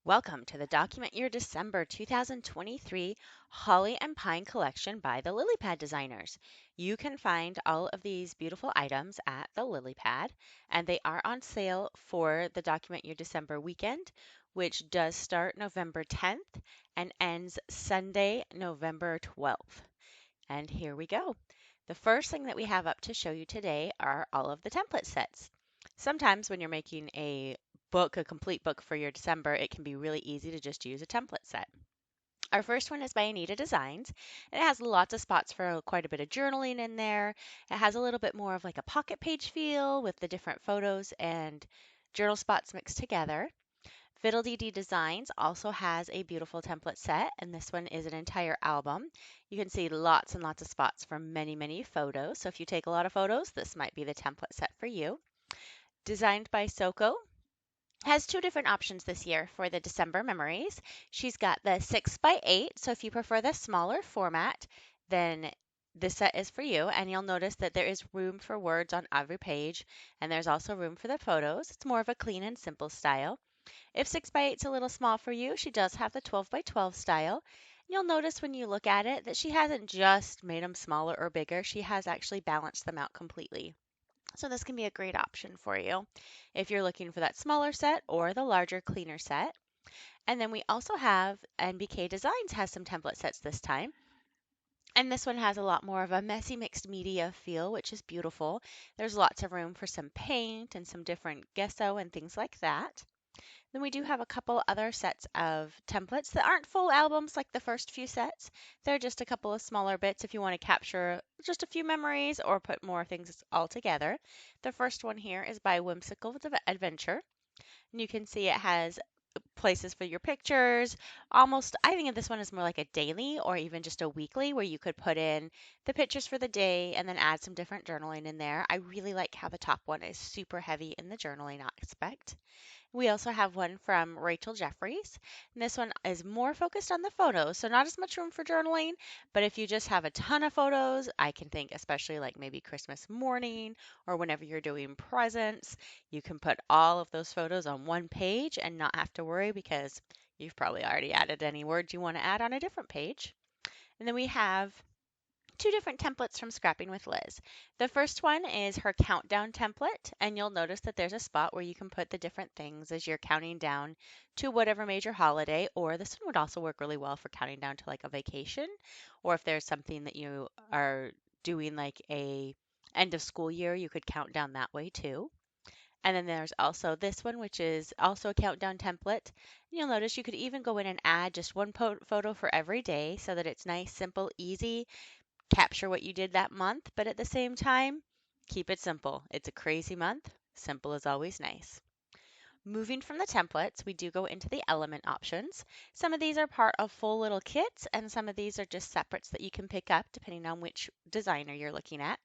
Welcome to the Document Your December 2023 Holly and Pine Collection by the Lily Pad Designers. You can find all of these beautiful items at the Lily Pad, and they are on sale for the Document Your December weekend, which does start November 10th and ends Sunday, November 12th. And here we go. The first thing that we have up to show you today are all of the template sets. Sometimes when you're making a complete book for your December, it can be really easy to just use a template set. Our first one is by Anita Designs. It has lots of spots for quite a bit of journaling in there. It has a little bit more of like a pocket page feel with the different photos and journal spots mixed together. Fiddle-Dee-Dee Designs also has a beautiful template set, and this one is an entire album. You can see lots and lots of spots for many, many photos. So if you take a lot of photos, this might be the template set for you. Designed by Soko, has two different options this year for the December memories. She's got the 6x8, so if you prefer the smaller format, then this set is for you, and you'll notice that there is room for words on every page, and there's also room for the photos. It's more of a clean and simple style. If 6x8 is a little small for you, she does have the 12x12 style. You'll notice when you look at it that she hasn't just made them smaller or bigger, she has actually balanced them out completely. So this can be a great option for you if you're looking for that smaller set or the larger, cleaner set. And then we also have NBK Designs has some template sets this time. And this one has a lot more of a messy mixed media feel, which is beautiful. There's lots of room for some paint and some different gesso and things like that. Then we do have a couple other sets of templates that aren't full albums like the first few sets. They're just a couple of smaller bits if you want to capture just a few memories or put more things all together. The first one here is by Whimsical Adventure. And you can see it has places for your pictures. Almost, I think this one is more like a daily or even just a weekly where you could put in the pictures for the day and then add some different journaling in there. I really like how the top one is super heavy in the journaling aspect. We also have one from Rachel Jeffries. And this one is more focused on the photos, so not as much room for journaling. But if you just have a ton of photos, I can think especially like maybe Christmas morning or whenever you're doing presents, you can put all of those photos on one page and not have to worry because you've probably already added any words you want to add on a different page. And then we have two different templates from Scrapping with Liz. The first one is her countdown template, and you'll notice that there's a spot where you can put the different things as you're counting down to whatever major holiday, or this one would also work really well for counting down to like a vacation, or if there's something that you are doing like a end of school year, you could count down that way too. And then there's also this one, which is also a countdown template. And you'll notice you could even go in and add just one photo for every day so that it's nice, simple, easy, capture what you did that month, but at the same time, keep it simple. It's a crazy month. Simple is always nice. Moving from the templates, we do go into the element options. Some of these are part of full little kits, and some of these are just separates that you can pick up depending on which designer you're looking at.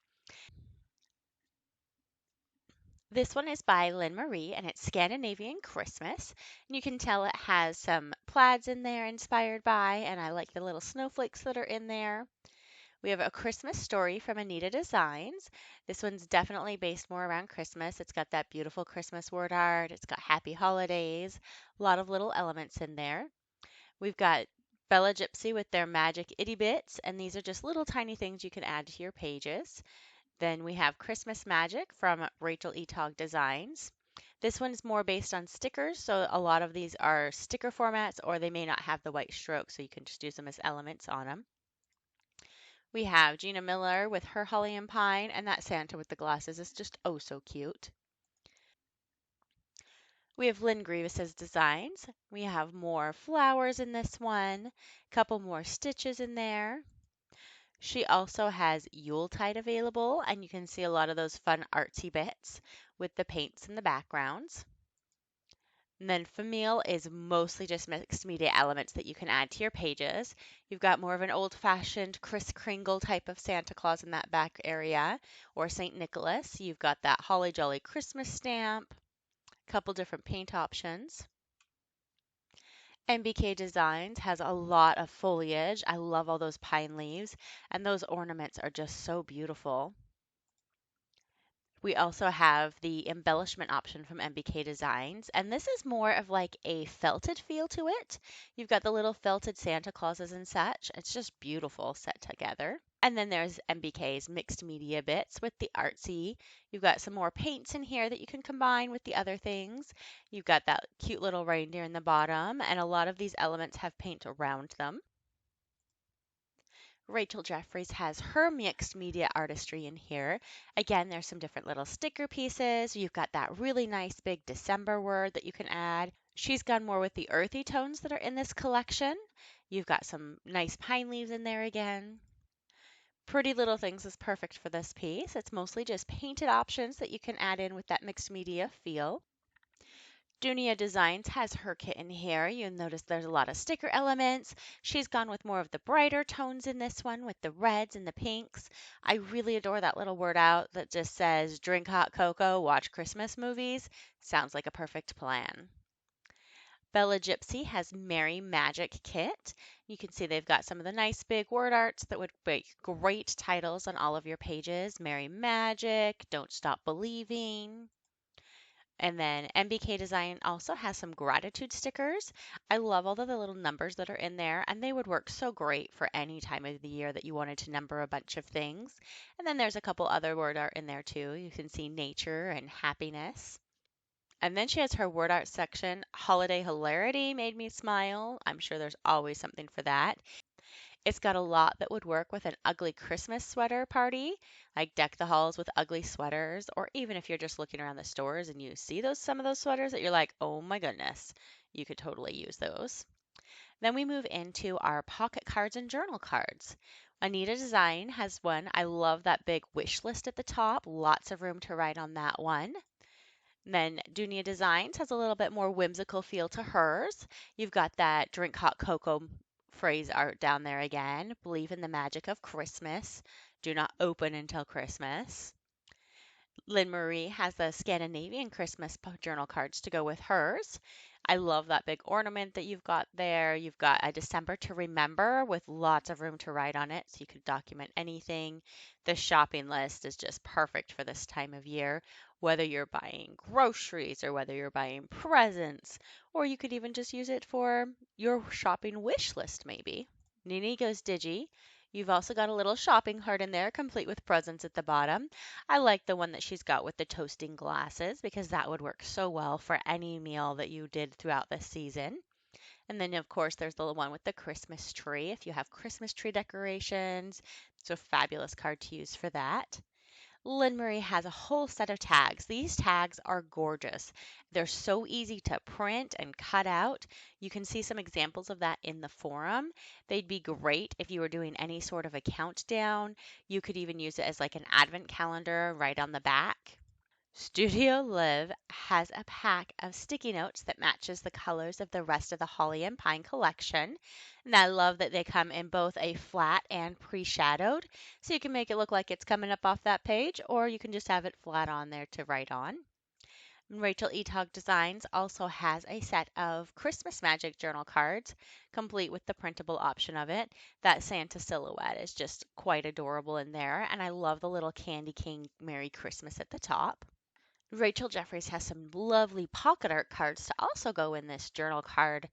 This one is by Lynn Marie, and it's Scandinavian Christmas. And you can tell it has some plaids in there inspired by, and I like the little snowflakes that are in there. We have A Christmas Story from Anita Designs. This one's definitely based more around Christmas. It's got that beautiful Christmas word art. It's got happy holidays, a lot of little elements in there. We've got Bella Gypsy with their magic itty bits, and these are just little tiny things you can add to your pages. Then we have Christmas Magic from Rachel Etog Designs. This one's more based on stickers, so a lot of these are sticker formats, or they may not have the white stroke, so you can just use them as elements on them. We have Gina Miller with her Holly and Pine, and that Santa with the glasses is just oh so cute. We have Lynn Grievous's designs. We have more flowers in this one, a couple more stitches in there. She also has Yuletide available, and you can see a lot of those fun artsy bits with the paints and the backgrounds. And then Famille is mostly just mixed media elements that you can add to your pages. You've got more of an old-fashioned Kris Kringle type of Santa Claus in that back area, or St. Nicholas. You've got that Holly Jolly Christmas stamp, a couple different paint options. MBK Designs has a lot of foliage. I love all those pine leaves, and those ornaments are just so beautiful. We also have the embellishment option from MBK Designs, and this is more of like a felted feel to it. You've got the little felted Santa Clauses and such. It's just beautiful set together. And then there's MBK's mixed media bits with the artsy. You've got some more paints in here that you can combine with the other things. You've got that cute little reindeer in the bottom, and a lot of these elements have paint around them. Rachel Jeffries has her mixed media artistry in here. Again, there's some different little sticker pieces. You've got that really nice big December word that you can add. She's gone more with the earthy tones that are in this collection. You've got some nice pine leaves in there again. Pretty Little Things is perfect for this piece. It's mostly just painted options that you can add in with that mixed media feel. Dunia Designs has her kit in here. You'll notice there's a lot of sticker elements. She's gone with more of the brighter tones in this one with the reds and the pinks. I really adore that little word out that just says, drink hot cocoa, watch Christmas movies. Sounds like a perfect plan. Bella Gypsy has Merry Magic Kit. You can see they've got some of the nice big word arts that would make great titles on all of your pages. Merry Magic, Don't Stop Believing. And then MBK Design also has some gratitude stickers. I love all of the little numbers that are in there, and they would work so great for any time of the year that you wanted to number a bunch of things. And then there's a couple other word art in there too. You can see nature and happiness. And then she has her word art section. Holiday hilarity made me smile. I'm sure there's always something for that. It's got a lot that would work with an ugly Christmas sweater party, like deck the halls with ugly sweaters, or even if you're just looking around the stores and you see some of those sweaters that you're like, oh my goodness, you could totally use those. Then we move into our pocket cards and journal cards. Anita Design has one. I love that big wish list at the top. Lots of room to write on that one. Then Dunia Designs has a little bit more whimsical feel to hers. You've got that drink hot cocoa phrase art down there again. Believe in the magic of Christmas. Do not open until Christmas. Lynn Marie has the Scandinavian Christmas journal cards to go with hers. I love that big ornament that you've got there. You've got a December to remember with lots of room to write on it so you can document anything. The shopping list is just perfect for this time of year, whether you're buying groceries or whether you're buying presents, or you could even just use it for your shopping wish list, maybe. Nini Goes Digi. You've also got a little shopping cart in there, complete with presents at the bottom. I like the one that she's got with the toasting glasses because that would work so well for any meal that you did throughout the season. And then, of course, there's the one with the Christmas tree. If you have Christmas tree decorations, it's a fabulous card to use for that. Lynn Marie has a whole set of tags. These tags are gorgeous. They're so easy to print and cut out. You can see some examples of that in the forum. They'd be great if you were doing any sort of a countdown. You could even use it as like an advent calendar right on the back. Studio Live has a pack of sticky notes that matches the colors of the rest of the Holly and Pine collection. And I love that they come in both a flat and pre-shadowed, so you can make it look like it's coming up off that page, or you can just have it flat on there to write on. Rachel Etog Designs also has a set of Christmas Magic journal cards, complete with the printable option of it. That Santa silhouette is just quite adorable in there, and I love the little Candy King Merry Christmas at the top. Rachel Jeffries has some lovely pocket art cards to also go in this journal card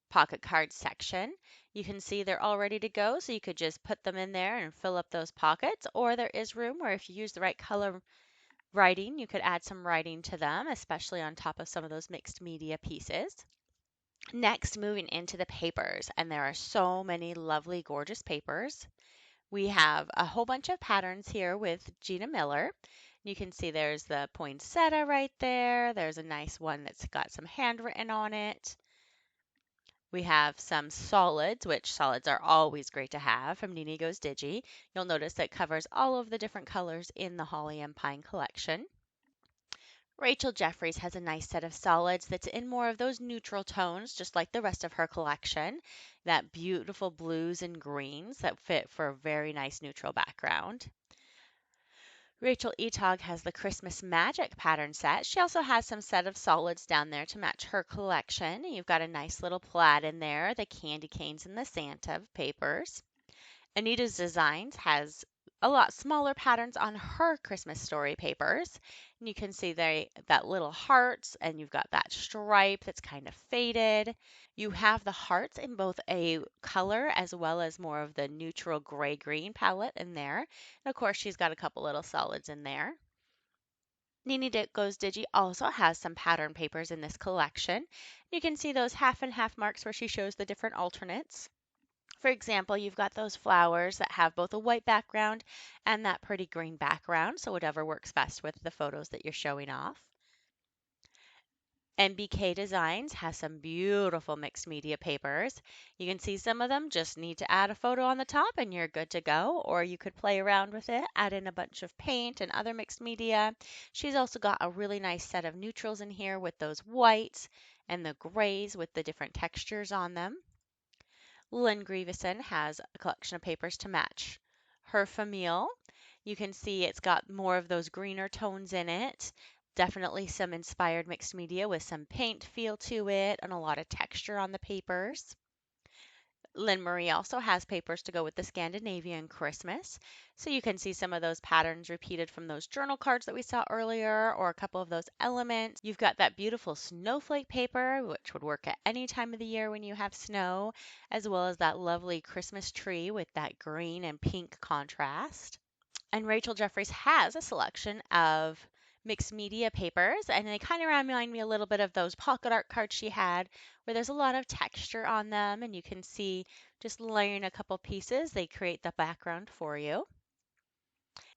pocket card section. You can see they're all ready to go, so you could just put them in there and fill up those pockets, or there is room where if you use the right color writing, you could add some writing to them, especially on top of some of those mixed media pieces. Next, moving into the papers, and there are so many lovely, gorgeous papers. We have a whole bunch of patterns here with Gina Miller. You can see there's the poinsettia right there. There's a nice one that's got some handwritten on it. We have some solids, which solids are always great to have from Nini Goes Digi. You'll notice that covers all of the different colors in the Holly and Pine collection. Rachel Jeffries has a nice set of solids that's in more of those neutral tones, just like the rest of her collection. That beautiful blues and greens that fit for a very nice neutral background. Rachel Etog has the Christmas Magic pattern set. She also has some set of solids down there to match her collection. You've got a nice little plaid in there, the candy canes and the Santa papers. Anita's Designs has a lot smaller patterns on her Christmas story papers. And you can see that little hearts, and you've got that stripe that's kind of faded. You have the hearts in both a color as well as more of the neutral gray-green palette in there. And of course, she's got a couple little solids in there. Nini Goes Digi also has some pattern papers in this collection. You can see those half and half marks where she shows the different alternates. For example, you've got those flowers that have both a white background and that pretty green background, so whatever works best with the photos that you're showing off. NBK Designs has some beautiful mixed media papers. You can see some of them just need to add a photo on the top and you're good to go, or you could play around with it, add in a bunch of paint and other mixed media. She's also got a really nice set of neutrals in here with those whites and the grays with the different textures on them. Lynn Grieveson has a collection of papers to match her famille. You can see it's got more of those greener tones in it. Definitely some inspired mixed media with some paint feel to it and a lot of texture on the papers. Lynn Marie also has papers to go with the Scandinavian Christmas. So you can see some of those patterns repeated from those journal cards that we saw earlier, or a couple of those elements. You've got that beautiful snowflake paper, which would work at any time of the year when you have snow, as well as that lovely Christmas tree with that green and pink contrast. And Rachel Jeffries has a selection of mixed media papers, and they kind of remind me a little bit of those pocket art cards she had, where there's a lot of texture on them, and you can see just layering a couple pieces, they create the background for you.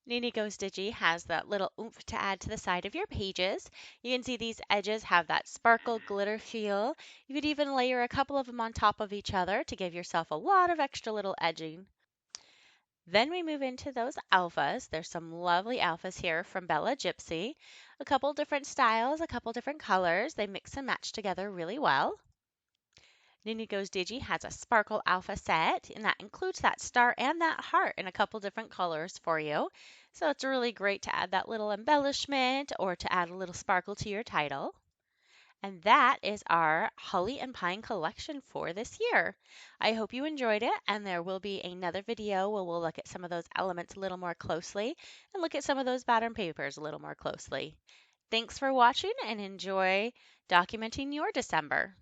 Nini Goes Digi has that little oomph to add to the side of your pages. You can see these edges have that sparkle glitter feel. You could even layer a couple of them on top of each other to give yourself a lot of extra little edging. Then we move into those alphas. There's some lovely alphas here from Bella Gypsy. A couple different styles, a couple different colors. They mix and match together really well. Nini Goes Digi has a sparkle alpha set, and that includes that star and that heart in a couple different colors for you. So it's really great to add that little embellishment or to add a little sparkle to your title. And that is our Holly and Pine collection for this year. I hope you enjoyed it, and there will be another video where we'll look at some of those elements a little more closely and look at some of those pattern papers a little more closely. Thanks for watching and enjoy documenting your December.